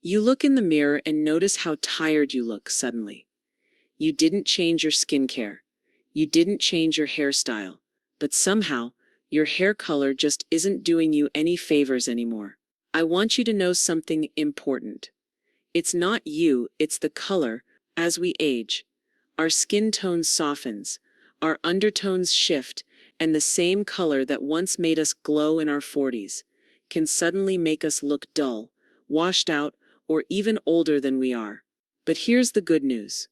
You look in the mirror and notice how tired you look suddenly. You didn't change your skincare. You didn't change your hairstyle. But somehow, your hair color just isn't doing you any favors anymore. I want you to know something important. It's not you, it's the color. As we age, our skin tone softens, our undertones shift, and the same color that once made us glow in our 40s can suddenly make us look dull, washed out, or even older than we are. But here's the good news.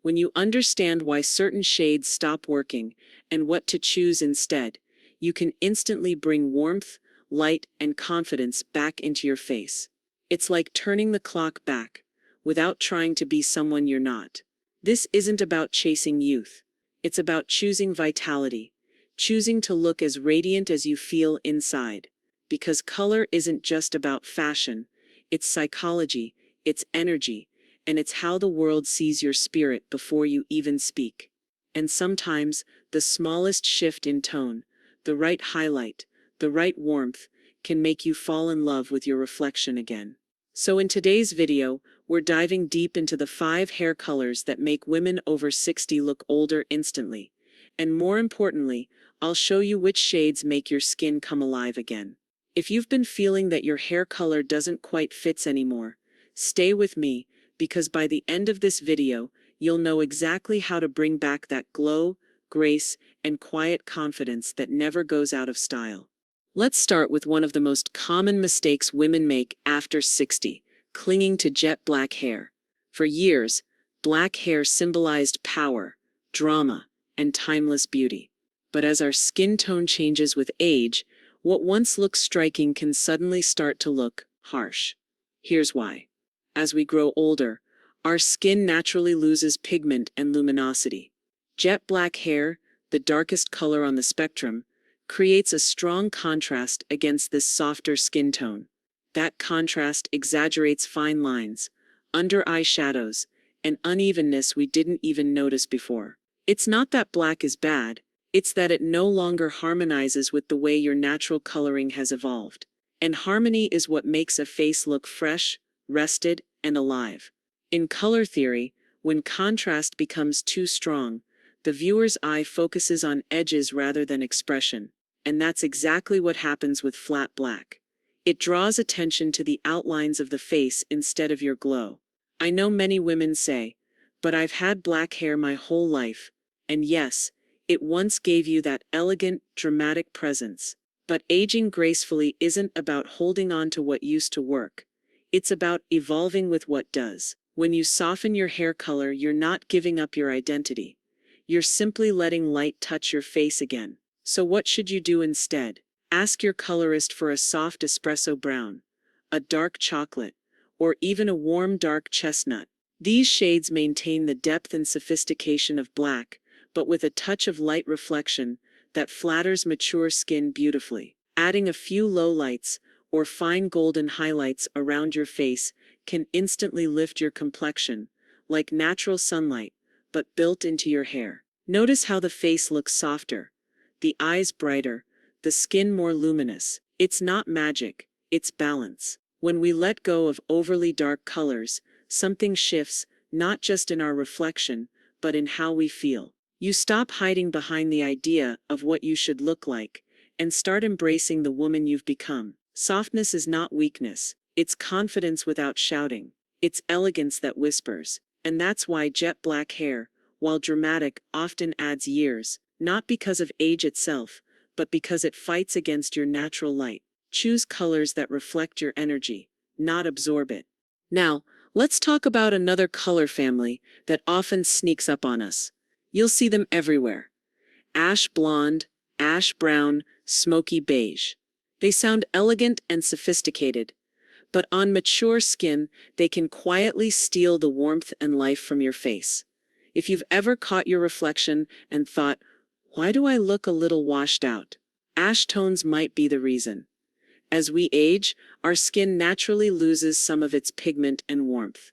When you understand why certain shades stop working and what to choose instead, you can instantly bring warmth, light, and confidence back into your face. It's like turning the clock back, without trying to be someone you're not. This isn't about chasing youth. It's about choosing vitality, choosing to look as radiant as you feel inside. Because color isn't just about fashion, it's psychology, it's energy, and it's how the world sees your spirit before you even speak. And sometimes, the smallest shift in tone, the right highlight, the right warmth, can make you fall in love with your reflection again. So in today's video, we're diving deep into the 5 hair colors that make women over 60 look older instantly. And more importantly, I'll show you which shades make your skin come alive again. If you've been feeling that your hair color doesn't quite fit anymore, stay with me, because by the end of this video, you'll know exactly how to bring back that glow, grace, and quiet confidence that never goes out of style. Let's start with one of the most common mistakes women make after 60, clinging to jet black hair. For years, black hair symbolized power, drama, and timeless beauty. But as our skin tone changes with age, what once looked striking can suddenly start to look harsh. Here's why. As we grow older, our skin naturally loses pigment and luminosity. Jet black hair, the darkest color on the spectrum, creates a strong contrast against this softer skin tone. That contrast exaggerates fine lines, under-eye shadows, and unevenness we didn't even notice before. It's not that black is bad, it's that it no longer harmonizes with the way your natural coloring has evolved. And harmony is what makes a face look fresh, rested, and alive. In color theory, when contrast becomes too strong, the viewer's eye focuses on edges rather than expression. And that's exactly what happens with flat black. It draws attention to the outlines of the face instead of your glow. I know many women say, but I've had black hair my whole life. And yes, it once gave you that elegant, dramatic presence. But aging gracefully isn't about holding on to what used to work. It's about evolving with what does. When you soften your hair color, you're not giving up your identity. You're simply letting light touch your face again. So what should you do instead? Ask your colorist for a soft espresso brown, a dark chocolate, or even a warm dark chestnut. These shades maintain the depth and sophistication of black, but with a touch of light reflection that flatters mature skin beautifully. Adding a few lowlights or fine golden highlights around your face can instantly lift your complexion, like natural sunlight, but built into your hair. Notice how the face looks softer, the eyes brighter, the skin more luminous. It's not magic, it's balance. When we let go of overly dark colors, something shifts, not just in our reflection, but in how we feel. You stop hiding behind the idea of what you should look like, and start embracing the woman you've become. Softness is not weakness, it's confidence without shouting. It's elegance that whispers. And that's why jet black hair, while dramatic, often adds years. Not because of age itself, but because it fights against your natural light. Choose colors that reflect your energy, not absorb it. Now, let's talk about another color family that often sneaks up on us. You'll see them everywhere. Ash blonde, ash brown, smoky beige. They sound elegant and sophisticated, but on mature skin, they can quietly steal the warmth and life from your face. If you've ever caught your reflection and thought, why do I look a little washed out? Ash tones might be the reason. As we age, our skin naturally loses some of its pigment and warmth.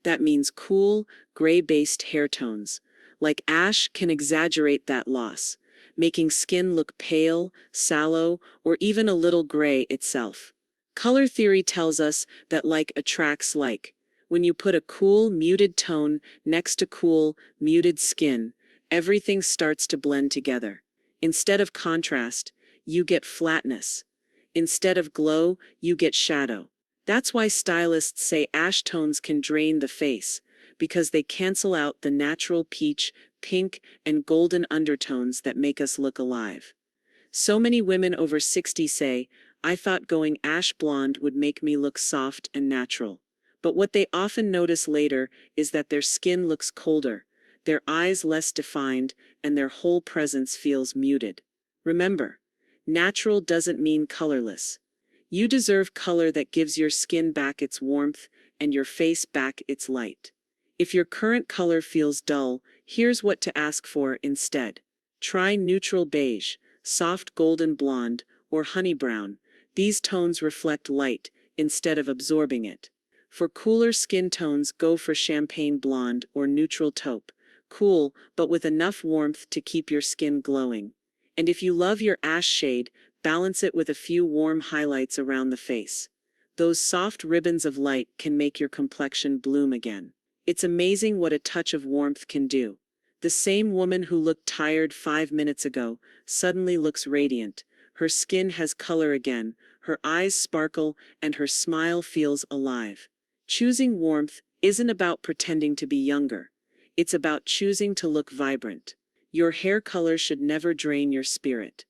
That means cool, gray-based hair tones, like ash, can exaggerate that loss, making skin look pale, sallow, or even a little gray itself. Color theory tells us that like attracts like. When you put a cool, muted tone next to cool, muted skin, everything starts to blend together. Instead of contrast, you get flatness. Instead of glow, you get shadow. That's why stylists say ash tones can drain the face, because they cancel out the natural peach, pink, and golden undertones that make us look alive. So many women over 60 say, I thought going ash blonde would make me look soft and natural. But what they often notice later is that their skin looks colder, their eyes less defined, and their whole presence feels muted. Remember, natural doesn't mean colorless. You deserve color that gives your skin back its warmth and your face back its light. If your current color feels dull, here's what to ask for instead. Try neutral beige, soft golden blonde, or honey brown. These tones reflect light instead of absorbing it. For cooler skin tones, go for champagne blonde or neutral taupe. Cool, but with enough warmth to keep your skin glowing. And if you love your ash shade, balance it with a few warm highlights around the face. Those soft ribbons of light can make your complexion bloom again. It's amazing what a touch of warmth can do. The same woman who looked tired 5 minutes ago suddenly looks radiant. Her skin has color again, her eyes sparkle, and her smile feels alive. Choosing warmth isn't about pretending to be younger. It's about choosing to look vibrant. Your hair color should never drain your spirit.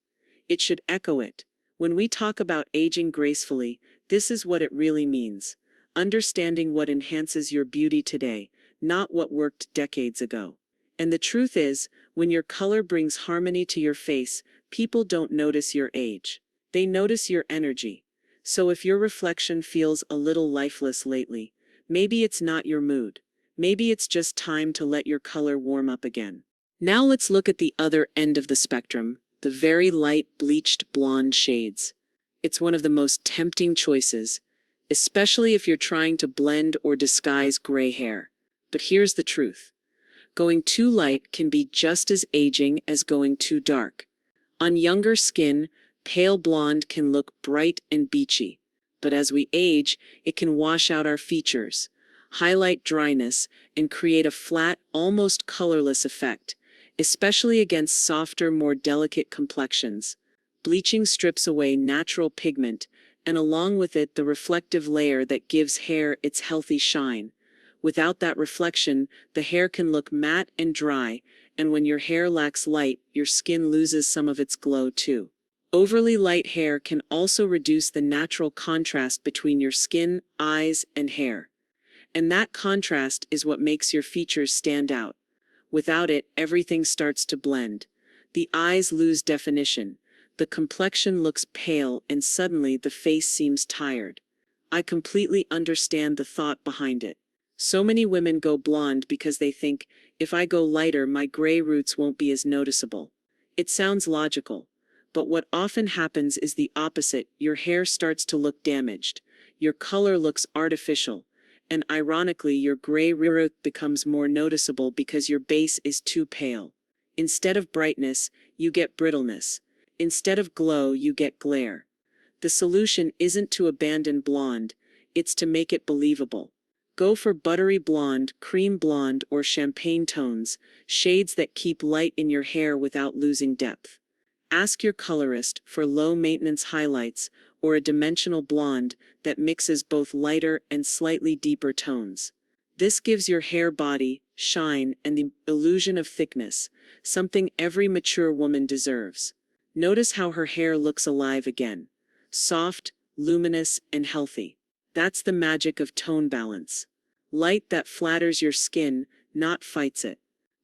It should echo it. When we talk about aging gracefully, this is what it really means. Understanding what enhances your beauty today, not what worked decades ago. And the truth is, when your color brings harmony to your face, people don't notice your age. They notice your energy. So if your reflection feels a little lifeless lately, maybe it's not your mood. Maybe it's just time to let your color warm up again. Now let's look at the other end of the spectrum, the very light bleached blonde shades. It's one of the most tempting choices, especially if you're trying to blend or disguise gray hair. But here's the truth. Going too light can be just as aging as going too dark. On younger skin, pale blonde can look bright and beachy. But as we age, it can wash out our features, highlight dryness, and create a flat, almost colorless effect, especially against softer, more delicate complexions. Bleaching strips away natural pigment, and along with it the reflective layer that gives hair its healthy shine. Without that reflection, the hair can look matte and dry, and when your hair lacks light, your skin loses some of its glow too. Overly light hair can also reduce the natural contrast between your skin, eyes, and hair. And that contrast is what makes your features stand out. Without it, everything starts to blend. The eyes lose definition. The complexion looks pale, and suddenly the face seems tired. I completely understand the thought behind it. So many women go blonde because they think, if I go lighter, my gray roots won't be as noticeable. It sounds logical. But what often happens is the opposite. Your hair starts to look damaged. Your color looks artificial. And ironically, your gray root becomes more noticeable because your base is too pale. Instead of brightness, you get brittleness. Instead of glow, you get glare. The solution isn't to abandon blonde, it's to make it believable. Go for buttery blonde, cream blonde, or champagne tones, shades that keep light in your hair without losing depth. Ask your colorist for low-maintenance highlights or a dimensional blonde that mixes both lighter and slightly deeper tones. This gives your hair body, shine, and the illusion of thickness, something every mature woman deserves. Notice how her hair looks alive again. Soft, luminous, and healthy. That's the magic of tone balance. Light that flatters your skin, not fights it.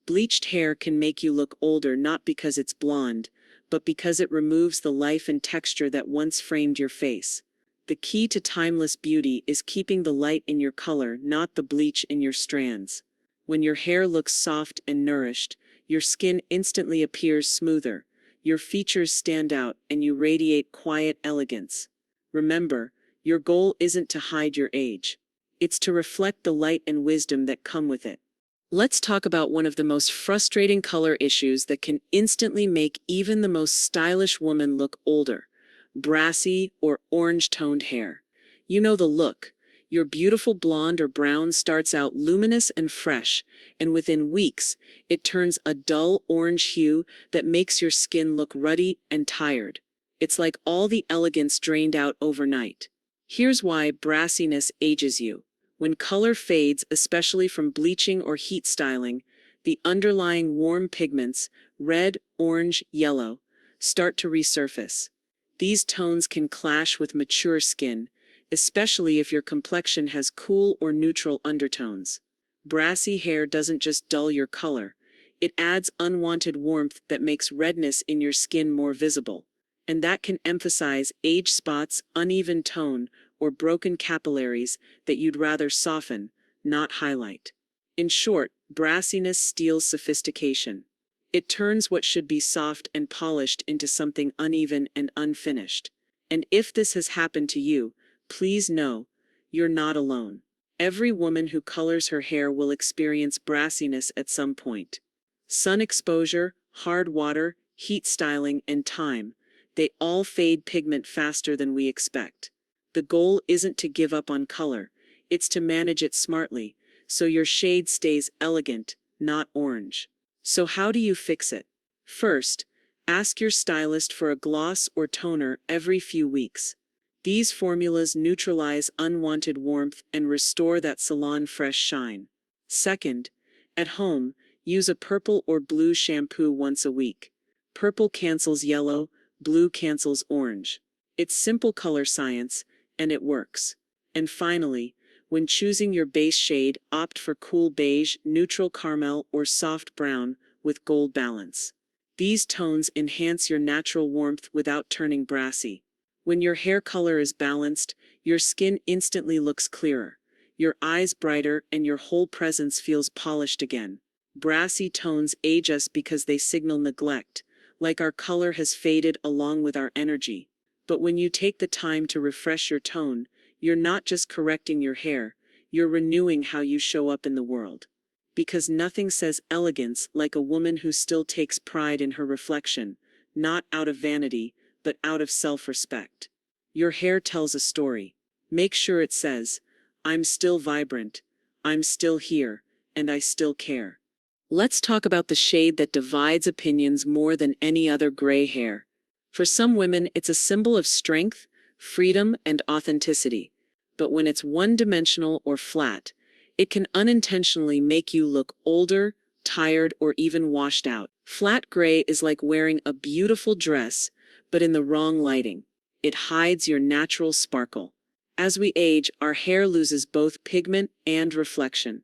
Bleached hair can make you look older not because it's blonde, but because it removes the life and texture that once framed your face. The key to timeless beauty is keeping the light in your color, not the bleach in your strands. When your hair looks soft and nourished, your skin instantly appears smoother, your features stand out, and you radiate quiet elegance. Remember, your goal isn't to hide your age. It's to reflect the light and wisdom that come with it. Let's talk about one of the most frustrating color issues that can instantly make even the most stylish woman look older: brassy or orange-toned hair. You know the look. Your beautiful blonde or brown starts out luminous and fresh, and within weeks, it turns a dull orange hue that makes your skin look ruddy and tired. It's like all the elegance drained out overnight. Here's why brassiness ages you. When color fades, especially from bleaching or heat styling, the underlying warm pigments, red, orange, yellow, start to resurface. These tones can clash with mature skin, especially if your complexion has cool or neutral undertones. Brassy hair doesn't just dull your color, it adds unwanted warmth that makes redness in your skin more visible. And that can emphasize age spots, uneven tone, or broken capillaries that you'd rather soften, not highlight. In short, brassiness steals sophistication. It turns what should be soft and polished into something uneven and unfinished. And if this has happened to you, please know, you're not alone. Every woman who colors her hair will experience brassiness at some point. Sun exposure, hard water, heat styling, and time, they all fade pigment faster than we expect. The goal isn't to give up on color, it's to manage it smartly, so your shade stays elegant, not orange. So how do you fix it? First, ask your stylist for a gloss or toner every few weeks. These formulas neutralize unwanted warmth and restore that salon-fresh shine. Second, at home, use a purple or blue shampoo once a week. Purple cancels yellow, blue cancels orange. It's simple color science, and it works. And finally, when choosing your base shade, opt for cool beige, neutral caramel, or soft brown with gold balance. These tones enhance your natural warmth without turning brassy. When your hair color is balanced, your skin instantly looks clearer, your eyes brighter, and your whole presence feels polished again. Brassy tones age us because they signal neglect, like our color has faded along with our energy. But when you take the time to refresh your tone, you're not just correcting your hair, you're renewing how you show up in the world. Because nothing says elegance like a woman who still takes pride in her reflection, not out of vanity, but out of self-respect. Your hair tells a story. Make sure it says, I'm still vibrant, I'm still here, and I still care. Let's talk about the shade that divides opinions more than any other gray hair. For some women, it's a symbol of strength, freedom, and authenticity. But when it's one-dimensional or flat, it can unintentionally make you look older, tired, or even washed out. Flat gray is like wearing a beautiful dress, but in the wrong lighting. It hides your natural sparkle. As we age, our hair loses both pigment and reflection.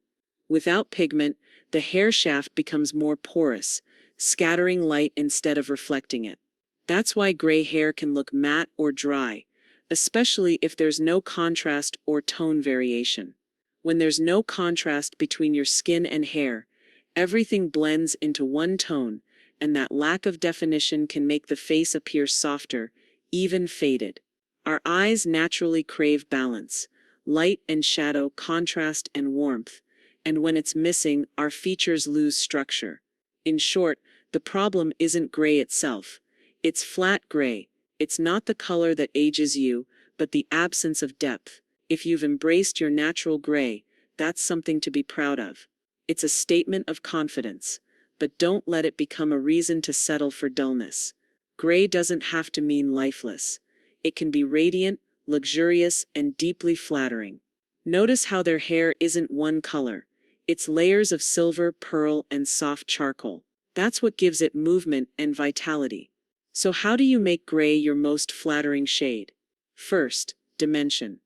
Without pigment, the hair shaft becomes more porous, scattering light instead of reflecting it. That's why gray hair can look matte or dry, especially if there's no contrast or tone variation. When there's no contrast between your skin and hair, everything blends into one tone, and that lack of definition can make the face appear softer, even faded. Our eyes naturally crave balance, light and shadow, contrast and warmth, and when it's missing, our features lose structure. In short, the problem isn't gray itself. It's flat gray. It's not the color that ages you, but the absence of depth. If you've embraced your natural gray, that's something to be proud of. It's a statement of confidence, but don't let it become a reason to settle for dullness. Gray doesn't have to mean lifeless. It can be radiant, luxurious, and deeply flattering. Notice how their hair isn't one color. It's layers of silver, pearl, and soft charcoal. That's what gives it movement and vitality. So how do you make gray your most flattering shade? First, dimension.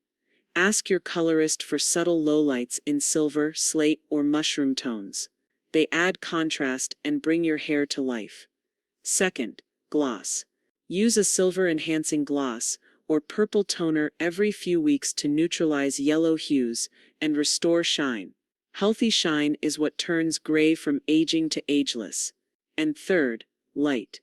Ask your colorist for subtle lowlights in silver, slate, or mushroom tones. They add contrast and bring your hair to life. Second, gloss. Use a silver-enhancing gloss or purple toner every few weeks to neutralize yellow hues and restore shine. Healthy shine is what turns gray from aging to ageless. And third, light.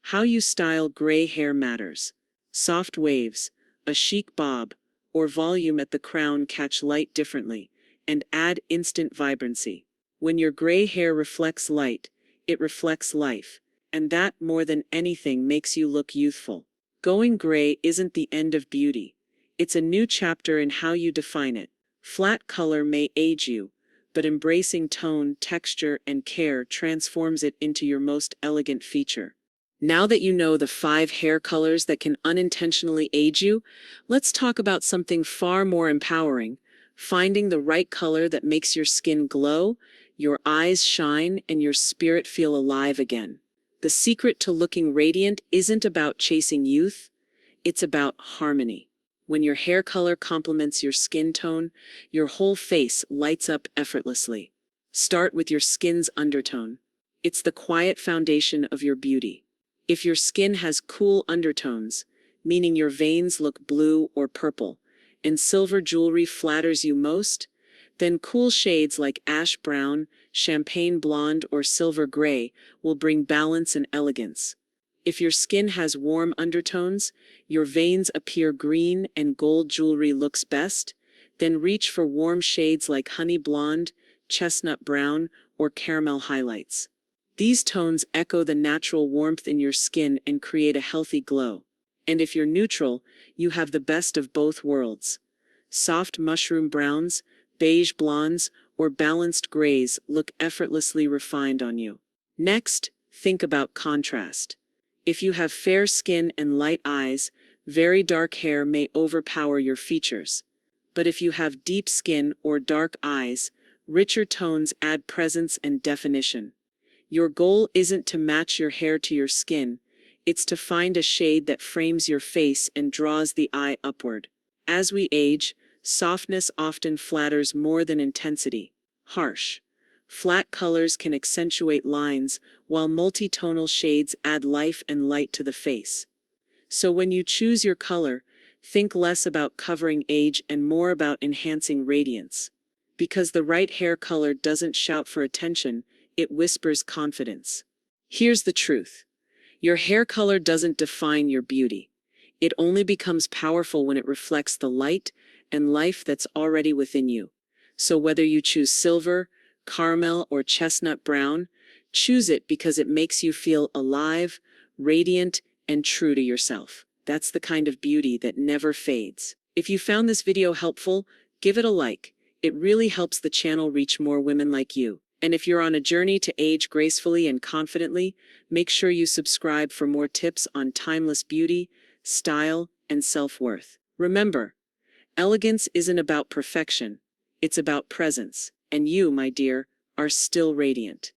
How you style gray hair matters. Soft waves, a chic bob, or volume at the crown catch light differently and add instant vibrancy. When your gray hair reflects light, it reflects life, and that, more than anything, makes you look youthful. Going gray isn't the end of beauty. It's a new chapter in how you define it. Flat color may age you, but embracing tone, texture, and care transforms it into your most elegant feature. Now that you know the 5 hair colors that can unintentionally age you, let's talk about something far more empowering: finding the right color that makes your skin glow, your eyes shine, and your spirit feel alive again. The secret to looking radiant isn't about chasing youth, it's about harmony. When your hair color complements your skin tone, your whole face lights up effortlessly. Start with your skin's undertone. It's the quiet foundation of your beauty. If your skin has cool undertones, meaning your veins look blue or purple, and silver jewelry flatters you most, then cool shades like ash brown, champagne blonde, or silver gray will bring balance and elegance. If your skin has warm undertones, your veins appear green and gold jewelry looks best, then reach for warm shades like honey blonde, chestnut brown, or caramel highlights. These tones echo the natural warmth in your skin and create a healthy glow. And if you're neutral, you have the best of both worlds. Soft mushroom browns, beige blondes, or balanced grays look effortlessly refined on you. Next, think about contrast. If you have fair skin and light eyes, very dark hair may overpower your features. But if you have deep skin or dark eyes, richer tones add presence and definition. Your goal isn't to match your hair to your skin, it's to find a shade that frames your face and draws the eye upward. As we age, softness often flatters more than intensity. Harsh, flat colors can accentuate lines, while multi-tonal shades add life and light to the face. So when you choose your color, think less about covering age and more about enhancing radiance. Because the right hair color doesn't shout for attention, it whispers confidence. Here's the truth. Your hair color doesn't define your beauty. It only becomes powerful when it reflects the light and life that's already within you. So whether you choose silver, caramel, or chestnut brown, choose it because it makes you feel alive, radiant, and true to yourself. That's the kind of beauty that never fades. If you found this video helpful, give it a like. It really helps the channel reach more women like you. And if you're on a journey to age gracefully and confidently, make sure you subscribe for more tips on timeless beauty, style, and self-worth. Remember, elegance isn't about perfection, it's about presence. And you, my dear, are still radiant.